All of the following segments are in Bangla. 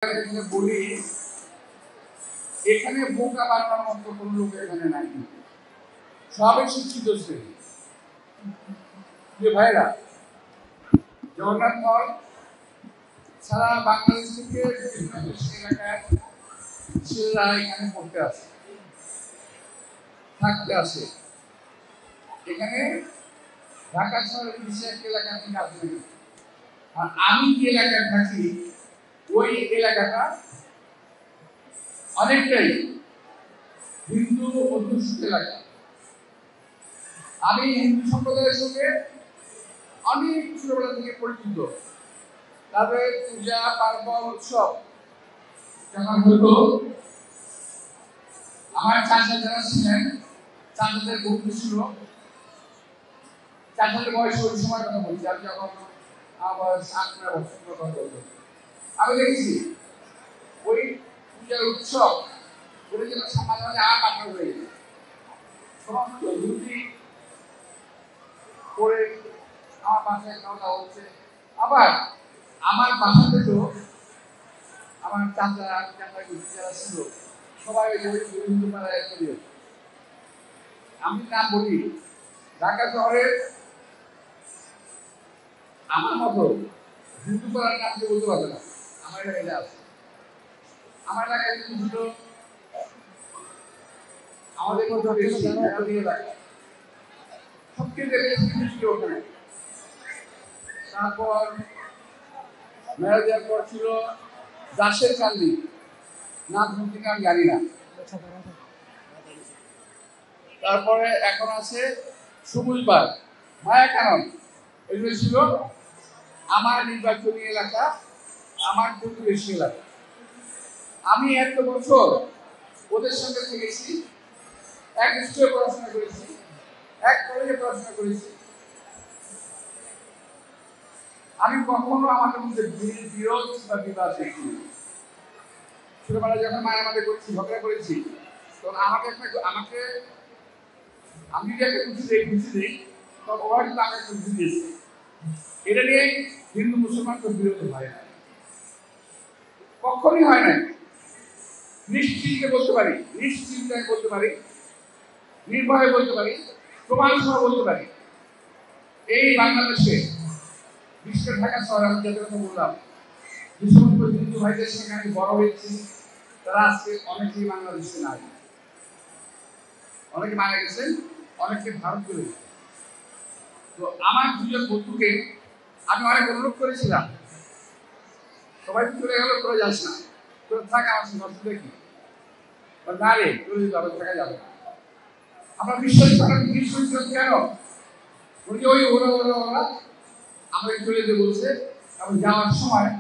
বলি এখানে বোকা বানানোর মতো কোনো লোক এখানে নাই, সবাই শিক্ষিত শ্রেণী। যে ভাইরা জগন্নাথ মল সারা বাংলাদেশ থেকে বিভিন্ন এলাকায় ছেলেরা এখানে পড়তে আসে, থাকতে আসে। এখানে ঢাকা শহরের বিশেষ এলাকা থেকে আসে। আর আমি যে এলাকায় থাকি ওই এলাকাটা অনেকটাই হিন্দু অধ্যুষিত এলাকা। আমি হিন্দু সম্প্রদায়ের সঙ্গে অনেক ছোটবেলা থেকে পরিচিত। তাদের পূজা পার্বণ উৎসব যখন হতো, আমার চাচা যারা ছিলেন, চাচাদের বন্ধু ছিল, চাচাদের বয়স ওই সময় কথা বলছি, আমি যখন আমার 18 বছর কথা বলতো, আমি দেখেছি ওই পূজার উৎসব ওটা যেন সমাজ আর পাঠা হয়ে গেছে। সমস্ত ধুতি করে আমার বাসায় খাওয়া হচ্ছে। আবার আমার বাসা থেকেও আমার চাচা যারা ছিল সবাই হিন্দু পাড়ায় চলে। আমি নাম বলি, ঢাকা শহরের আমার মতো হিন্দু পাড়ার নাম কেউ বলতে পারবে না। আমার এলাকায় আছে, আমার এলাকায় ছিল আমাদের মতো সবচেয়ে ছিল ওখানে। তারপর ম্যারেজের পর ছিল দাসের কান্দি, নাম শুনতে আমি জানি না। তারপরে এখন আছে সবুজ বাগ, মায়া কানন, এগুলো ছিল আমার নির্বাচনী এলাকা, আমার প্রতিবেশী এলাকা। আমি এত বছর ওদের সঙ্গে থেকেছি, এক স্কুলে পড়াশোনা করেছি, এক কলেজে পড়াশোনা করেছি। আমি কখনো আমাদের মধ্যে বিরোধ বা বিবাদ দেখিনি। ছোটবেলায় যখন মায়ামারি করেছি, ঝগড়া করেছি, তখন আমাকে আমি যদি একটা খুশি দিই তখন ওরা কিন্তু আমাকে খুশি দিয়েছে। এটা নিয়ে হিন্দু মুসলমান তো বিরোধ হয় না, কখনই হয় না। নিশ্চিন্তে বলতে পারি, নিশ্চিন্তায় বলতে পারি, নির্ভয়ে বলতে পারি, প্রমাণ সহ বলতে পারি, এই বাংলাদেশে বিশ্বের ঢাকা শহরে আমি যাদের কথা বললাম, যে সমস্ত হিন্দু ভাইদের সঙ্গে আমি বড় হয়েছি, তারা আজকে অনেকেই বাংলাদেশে নাই। অনেকে মারা গেছেন, অনেকে ভারত চলে গেছে। তো আমার দুজন বন্ধুকে আমি অনেক অনুরোধ করেছিলাম, সবাই চলে গেল, করে যাস না, তোর থাক, আমার সঙ্গে অসুবিধা দেখি না রে, চলে যাবে, থাকা যাবে না। আমরা বিশ্বাস করেন কেন? ওই ওরা আমাকে চলে যেতে বলছে, এবং যাওয়ার সময়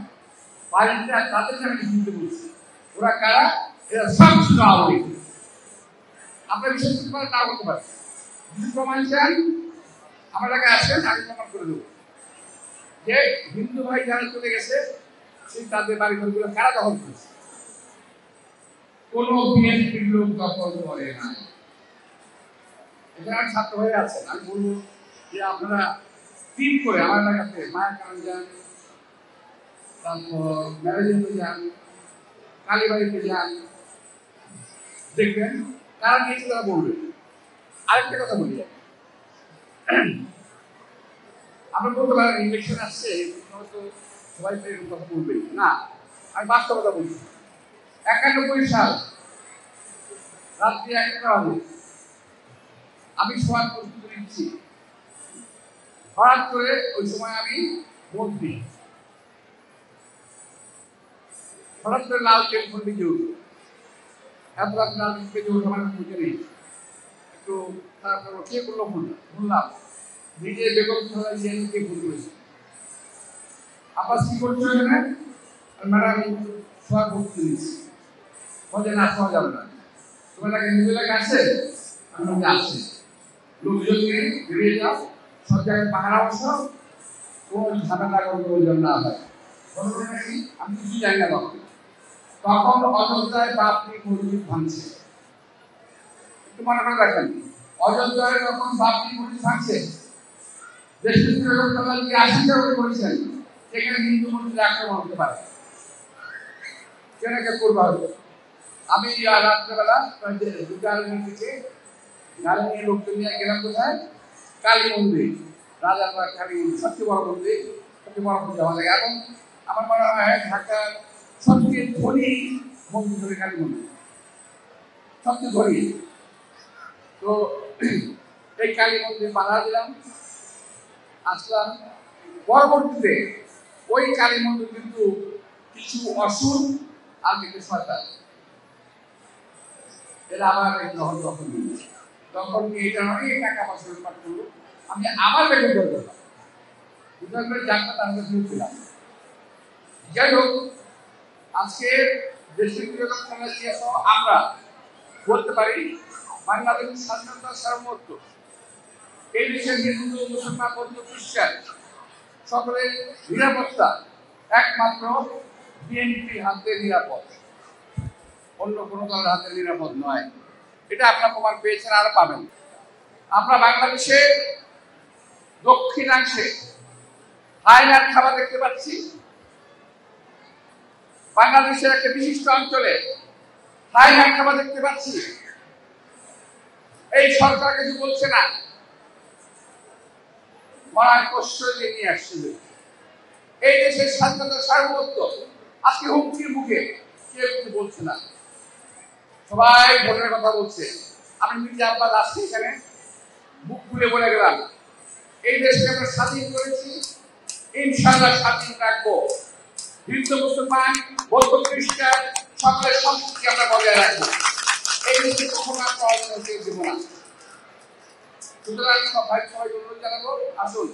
বাড়িটা তাদের নামে কিনতে বলছে। ওরা কারা? এরা সব ছিল আওয়ামী লীগ। আপনারা বিশ্বাস করতে পারেন, তা করতে পারেন। যদি প্রমাণ চান আমার এলাকায় আসেন, আমি প্রমাণ করে দেবো যে হিন্দু ভাই যারা চলে গেছে সেই তাদের বাড়ি ঘরগুলো কারা দখল করেছে। কোনো বিএনপির লোক দখল করে না। এখানে ছাত্র হয়ে আছেন, আমি বলবো যে আপনারা টিম করে আমার এলাকাতে মায়া কারণ যান, তারপর ম্যারেজে যান, কালীবাড়িতে যান, দেখবেন তারা নিয়েছে, তারা বলবে। আরেকটা কথা বলি, আমরা বলতে পারেন ইলেকশন আসছে হয়তো সবাই এরকম কথা বলবে না, আমি বাস্তবতা বলছি। 91 সাল রাত্রি 1টা বাজে আমি শোয়ার প্রস্তুতি নিচ্ছি, হঠাৎ করে ওই সময় আমি মন্ত্রী, হঠাৎ করে লাল টেলিফোন দিকে উঠল। এত রাত লাল টেলিফোন উঠে আমার বুঝে নেই, একটু তারপর কে করলো শুনলাম নিজে বেগম খালেদা জিয়াকে ভুল করেছে। আবার কি করছো এখানে? ম্যাডাম শোয়ার প্রস্তুতি নিচ্ছি। বলে না, শোয়া যাবে না, তোমার লাগে নিজের লাগে আসে, আমি আসছি, লোকজন নিয়ে বেরিয়ে যাও, সব জায়গায় পাহারা বসো, কোন ঝামেলা করবে ওই জন্য না হয়। আমি কিছু জানি না। তখন অযোধ্যায় বাবরি মসজিদ ভাঙছে, একটু মনে করে রাখেন, অযোধ্যায় যখন বাবরি মসজিদ ভাঙছে, দেশের 80টা করে করেছেন, সেখানে হিন্দু মন্দির আক্রমণ হতে পারে। সেটাকে করবো হবে। আমি রাত্রেবেলা থেকে গাড়ি নিয়ে লোকজন নিয়ে গেলাম কোথায়, কালী মন্দির, রাজারবাগ কালী মন্দির, সবচেয়ে বড় মন্দির, সবচেয়ে বড় পূজা হবে। এবং আমার মনে হয় ঢাকার সবচেয়ে ধনী মন্দির হলে কালী মন্দির, সবচেয়ে ধনী। তো এই কালী মন্দির বাধা দিলাম, আসলাম। পরবর্তীতে ওই কালী মন্দির কিন্তু কিছু অসুর আর কিছু শয়তান এরা আবার গ্রহণ দখল নিল। দখল নিয়ে এটা অনেক টাকা পয়সা লুটপাট করলো। আমি আবার বেশি করলাম, উদ্ধার করে জানটা তার কাছে ছিলাম। যাই হোক, আজকে দেশের আমরা বলতে পারি বাংলাদেশের স্বাধীনতা সার্বভৌমত্ব, এই দেশের হিন্দু মুসলমান বৌদ্ধ খ্রিস্টান সকলের নিরাপত্তা একমাত্র বিএনপির হাতে নিরাপদ, অন্য কোনো দলের হাতে নিরাপদ নয়। এটা আপনার প্রমাণ পেয়েছেন, আরো পাবেন। আমরা বাংলাদেশের দক্ষিণাংশে হায়নার খাবার দেখতে পাচ্ছি। বাংলাদেশের একটা বিশিষ্ট অঞ্চলে হায়নার খাবার দেখতে পাচ্ছি। এই সরকার কিছু বলছে না, মায়ের প্রশ্রয় নিয়ে আসছিল। এই দেশের স্বাধীনতা সার্বভৌমত্ব আজকে হুমকির মুখে, কেউ কিছু বলছে না, সবাই ভোটের কথা বলছে। আমি মির্জা আব্বাস আজকে এখানে মুখ খুলে বলে গেলাম, এই দেশকে আমরা স্বাধীন করেছি, ইনশাআল্লাহ স্বাধীন রাখবো। হিন্দু মুসলমান বৌদ্ধ খ্রিস্টান সকলের সংস্কৃতি আমরা বজায় রাখবো। এই দেশে কখনো আমরা অবনতি দেব না। সুতরাং সব ভাই সবাই অনুরোধ জানাবো, আসুন